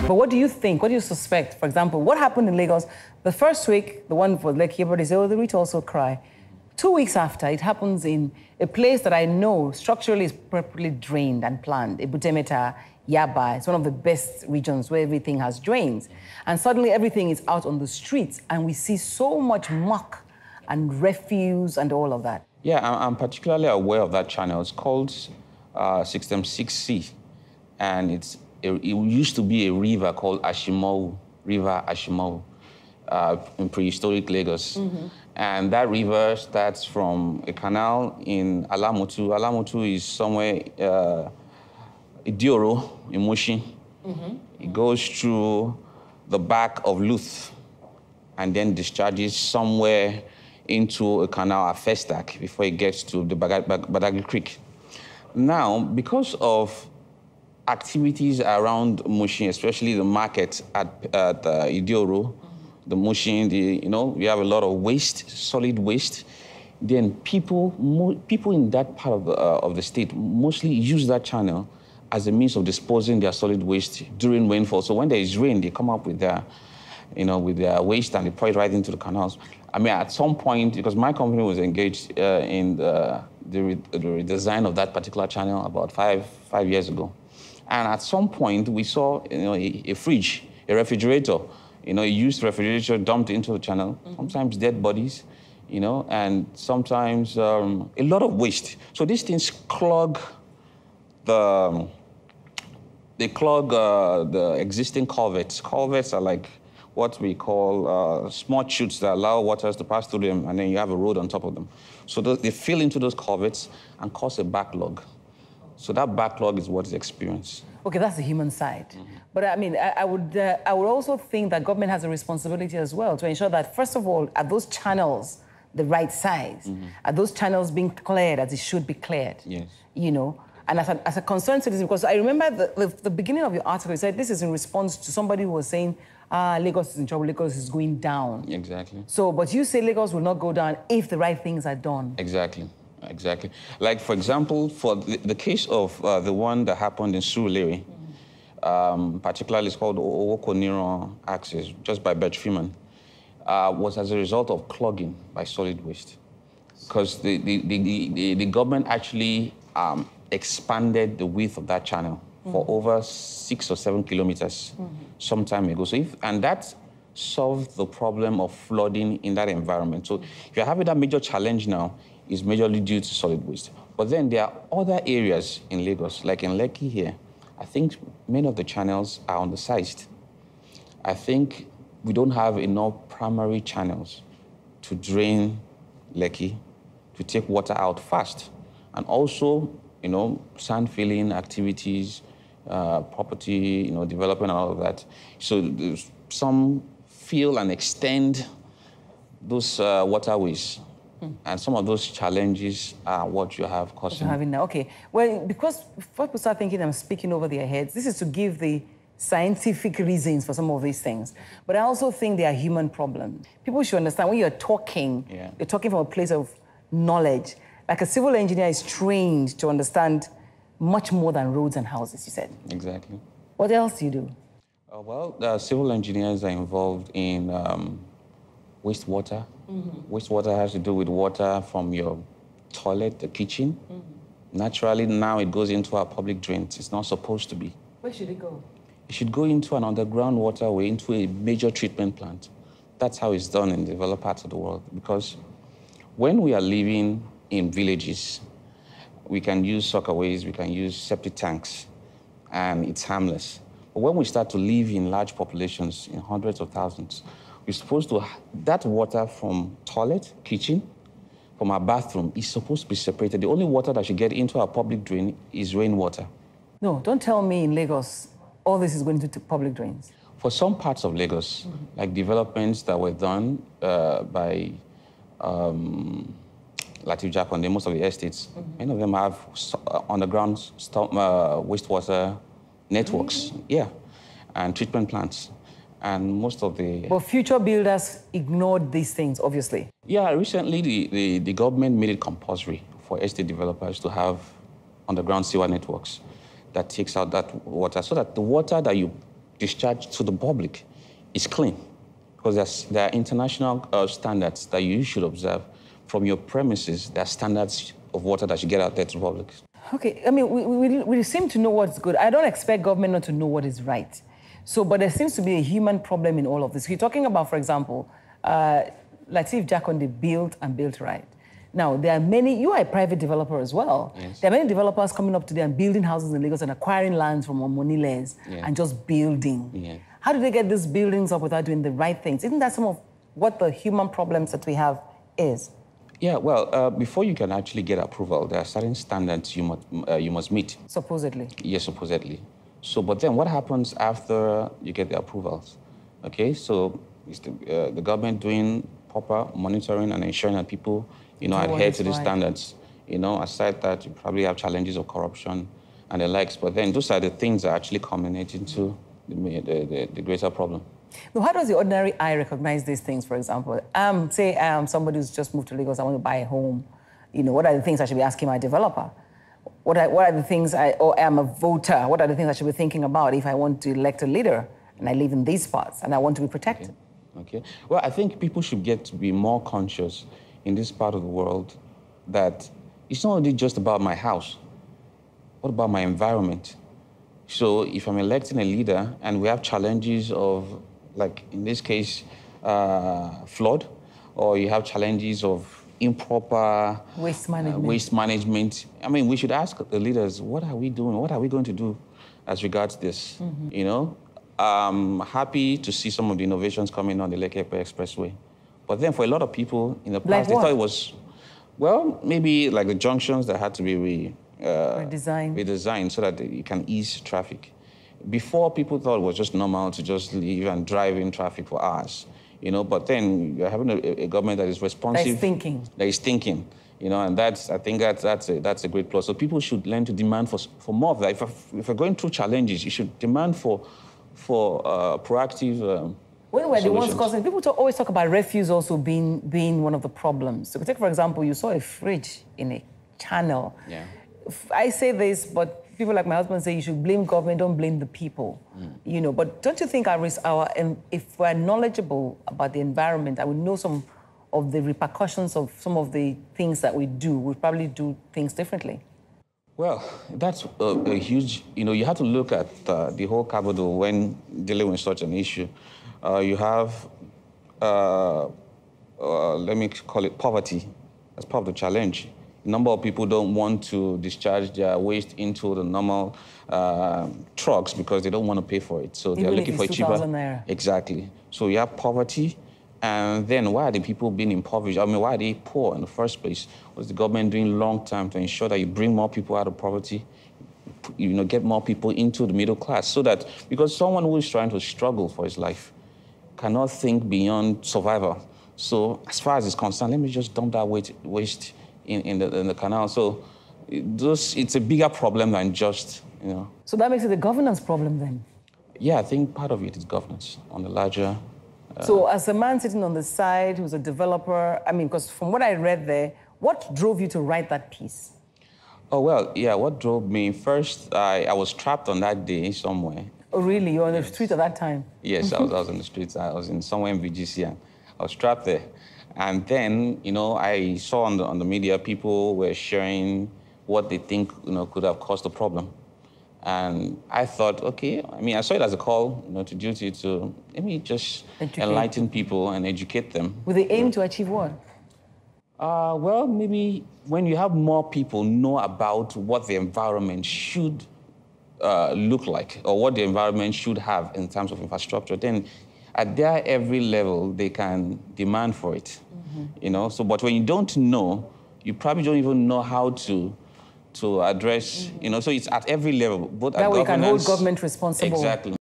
But what do you think? What do you suspect? For example, what happened in Lagos? The first week, the one for Lekki, everybody said, oh, the rich also cry. 2 weeks after, it happens in a place that I know structurally is properly drained and planned. Ebutemeta, Yaba, it's one of the best regions where everything has drains. And suddenly everything is out on the streets and we see so much muck and refuse and all of that. Yeah, I'm particularly aware of that channel. It's called System 6C. And it used to be a river called Ashimou, River Ashimou, in prehistoric Lagos. Mm-hmm. And that river starts from a canal in Alamutu. Alamutu is somewhere, Idioro, in Mushin. Mm-hmm. It goes through the back of Luth and then discharges somewhere into a canal at Festac before it gets to the Badagry Creek. Now, because of activities around Mushin, especially the market at Idioro, the Mushin, we have a lot of waste, solid waste. Then people in that part of the state mostly use that channel as a means of disposing their solid waste during rainfall. So when there is rain, they come up with their waste and they pour it right into the canals. I mean, at some point, because my company was engaged in the redesign of that particular channel about five years ago. And at some point, we saw a fridge, a refrigerator, a used refrigerator dumped into the channel, mm-hmm. sometimes dead bodies, and sometimes a lot of waste. So these things clog the existing culverts. Culverts are like what we call small chutes that allow waters to pass through them, and then you have a road on top of them. So they fill into those culverts and cause a backlog. So that backlog is what is experienced. Okay, that's the human side. Mm-hmm. But I mean, I would also think that government has a responsibility as well to ensure that, first of all, are those channels the right size? Mm-hmm. Are those channels being cleared as it should be cleared? Yes. And as a concerned citizen, because I remember the beginning of your article, you said this is in response to somebody who was saying, Lagos is in trouble, Lagos is going down. Exactly. So, but you say Lagos will not go down if the right things are done. Exactly. Exactly. Like, for example, for the case of the one that happened in Surulere, particularly it's called Owokoniro Axis, just by Bert Freeman, was as a result of clogging by solid waste. Because the government actually expanded the width of that channel for over 6 or 7 kilometers some time ago. And that solved the problem of flooding in that environment. So if you're having that major challenge now, it's majorly due to solid waste. But then there are other areas in Lagos, like in Lekki here. I think many of the channels are undersized. I think we don't have enough primary channels to drain Lekki, to take water out fast. And also, sand filling activities, property, development and all of that. So some fill and extend those waterways. And some of those challenges are what you have causing. Okay. Well, because people start thinking I'm speaking over their heads, this is to give the scientific reasons for some of these things. But I also think they are human problems. People should understand when you're talking, you're talking from a place of knowledge. Like a civil engineer is trained to understand much more than roads and houses, you said. Exactly. What else do you do? Well, civil engineers are involved in wastewater. Mm-hmm. Wastewater has to do with water from your toilet, the kitchen. Mm-hmm. Naturally, now it goes into our public drains. It's not supposed to be. Where should it go? It should go into an underground waterway, into a major treatment plant. That's how it's done in developed parts of the world. Because when we are living in villages, we can use soccerways, we can use septic tanks, and it's harmless. But when we start to live in large populations, in hundreds of thousands, we're supposed to, that water from toilet, kitchen, from our bathroom is supposed to be separated. The only water that should get into our public drain is rainwater. No, don't tell me in Lagos all this is going into public drains. For some parts of Lagos, like developments that were done by Latif Jakonde, most of the estates, many of them have underground wastewater networks, and treatment plants. And most of the... But future builders ignored these things, obviously. Yeah, recently the government made it compulsory for estate developers to have underground sewer networks. that takes out that water so that the water that you discharge to the public is clean. Because there are international standards that you should observe. From your premises, there are standards of water that you get out there to the public. Okay, I mean, we seem to know what's good. I don't expect government not to know what is right. So, but there seems to be a human problem in all of this. You're talking about, for example, Lateef Jakonde built and built right. Now, there are many, you are a private developer as well. Yes. There are many developers coming up today and building houses in Lagos and acquiring lands from Omoniles and just building. Yeah. How do they get these buildings up without doing the right things? Isn't that some of what the human problems that we have is? Yeah, well, before you can actually get approval, there are certain standards you must meet. Supposedly. Yes, supposedly. So, but then what happens after you get the approvals? Okay, so is the government doing proper monitoring and ensuring that people, adhere to these standards? Aside that, you probably have challenges of corruption and the likes, but then those are the things that actually culminate into the greater problem. Now, how does the ordinary eye recognize these things, for example? Say somebody who's just moved to Lagos, I want to buy a home. What are the things I should be asking my developer? What are the things or I'm a voter, what are the things I should be thinking about if I want to elect a leader and I live in these spots and I want to be protected? Okay. Well, I think people should get to be more conscious in this part of the world that it's not only just about my house. What about my environment? So if I'm electing a leader and we have challenges of, like in this case, flood, or you have challenges of improper waste management. I mean, we should ask the leaders, what are we doing? What are we going to do as regards this? I'm happy to see some of the innovations coming on the Lekki Expressway. But then for a lot of people in the past, they thought it was, well, maybe like the junctions that had to be redesigned so that you can ease traffic. Before, people thought it was just normal to just leave and drive in traffic for hours. But then you're having a government that is responsive. That is thinking. And I think that's a great plus. So people should learn to demand for more of that. If we're going through challenges, you should demand for proactive when we're the ones causing, people always talk about refuse also being one of the problems. So take, for example, you saw a fridge in a channel. Yeah. I say this, but people like my husband say you should blame government, don't blame the people. But don't you think if we're knowledgeable about the environment and we know some of the repercussions of some of the things that we do, we'll probably do things differently? Well, that's a huge, you have to look at the whole capital when dealing with such an issue. You have, let me call it poverty. That's part of the challenge. A number of people don't want to discharge their waste into the normal trucks because they don't want to pay for it. So they're looking for cheaper. Naira. Exactly. So you have poverty. And then why are the people being impoverished? I mean, why are they poor in the first place? Was the government doing long time to ensure that you bring more people out of poverty, get more people into the middle class so that, because someone who is trying to struggle for his life cannot think beyond survival. So as far as it's concerned, let me just dump that waste in the canal. So it's a bigger problem than just, So that makes it a governance problem then? Yeah, I think part of it is governance on the larger... So as a man sitting on the side who's a developer, I mean, because from what I read there, what drove you to write that piece? Oh, well, yeah, what drove me? First, I was trapped on that day somewhere. Oh, really? You were on the street at that time? Yes, I was on the streets. I was somewhere in VGC, and I was trapped there. And then, I saw on the media people were sharing what they think, could have caused the problem. And I thought, okay, I mean, I saw it as a call, to duty to, let me just enlighten people and educate them. With the aim to achieve what? Well, maybe when you have more people know about what the environment should look like or what the environment should have in terms of infrastructure, then at their every level, they can demand for it, So, but when you don't know, you probably don't even know how to address, so it's at every level, both at governance. That way you can hold government responsible. Exactly.